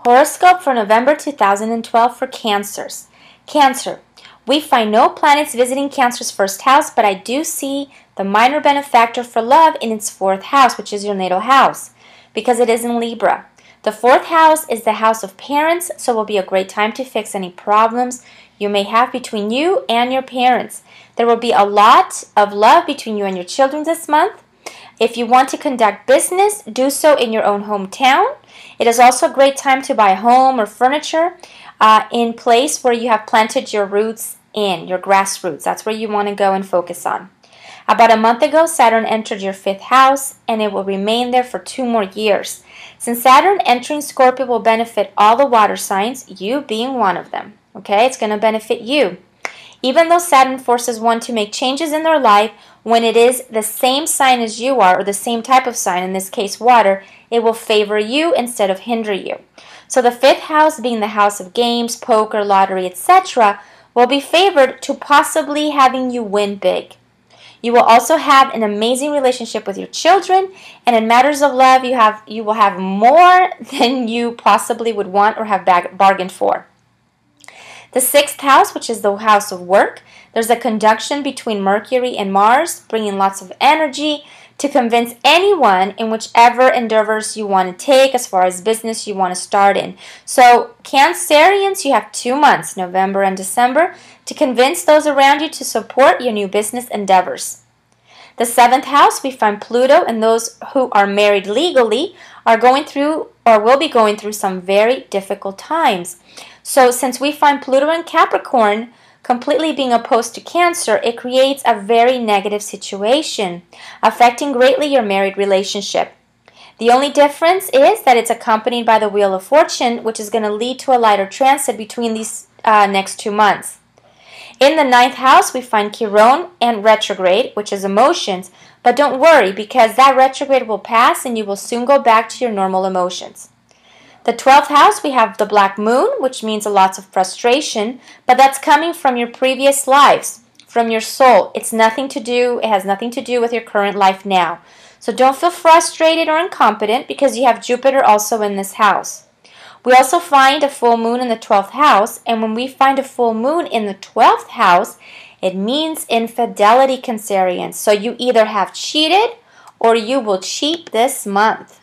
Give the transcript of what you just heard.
Horoscope for November 2012 for Cancers. Cancer. We find no planets visiting Cancer's first house, but I do see the minor benefactor for love in its fourth house, which is your natal house, because it is in Libra. The fourth house is the house of parents, so it will be a great time to fix any problems you may have between you and your parents. There will be a lot of love between you and your children this month. If you want to conduct business, do so in your own hometown. It is also a great time to buy a home or furniture in place where you have planted your roots in, your grassroots. That's where you want to go and focus on. About a month ago, Saturn entered your fifth house, and it will remain there for 2 more years. Since Saturn entering Scorpio will benefit all the water signs, you being one of them. Okay, it's going to benefit you. Even though Saturn forces one to make changes in their life, when it is the same sign as you are, or the same type of sign, in this case water, it will favor you instead of hinder you. So the fifth house, being the house of games, poker, lottery, etc., will be favored to possibly having you win big. You will also have an amazing relationship with your children, and in matters of love, you will have more than you possibly would want or have bargained for. The sixth house, which is the house of work, there's a conjunction between Mercury and Mars, bringing lots of energy to convince anyone in whichever endeavors you want to take as far as business you want to start in. So Cancerians, you have 2 months, November and December, to convince those around you to support your new business endeavors. The seventh house, we find Pluto, and those who are married legally are going through or will be going through some very difficult times. So since we find Pluto in Capricorn completely being opposed to Cancer, it creates a very negative situation, affecting greatly your married relationship. The only difference is that it's accompanied by the Wheel of Fortune, which is going to lead to a lighter transit between these next 2 months. In the ninth house, we find Chiron and retrograde, which is emotions, but don't worry because that retrograde will pass and you will soon go back to your normal emotions. The 12th house, we have the black moon, which means a lot of frustration, but that's coming from your previous lives, from your soul. It has nothing to do with your current life now. So don't feel frustrated or incompetent because you have Jupiter also in this house. We also find a full moon in the 12th house, and when we find a full moon in the 12th house, it means infidelity, Cancerians. So you either have cheated or you will cheat this month.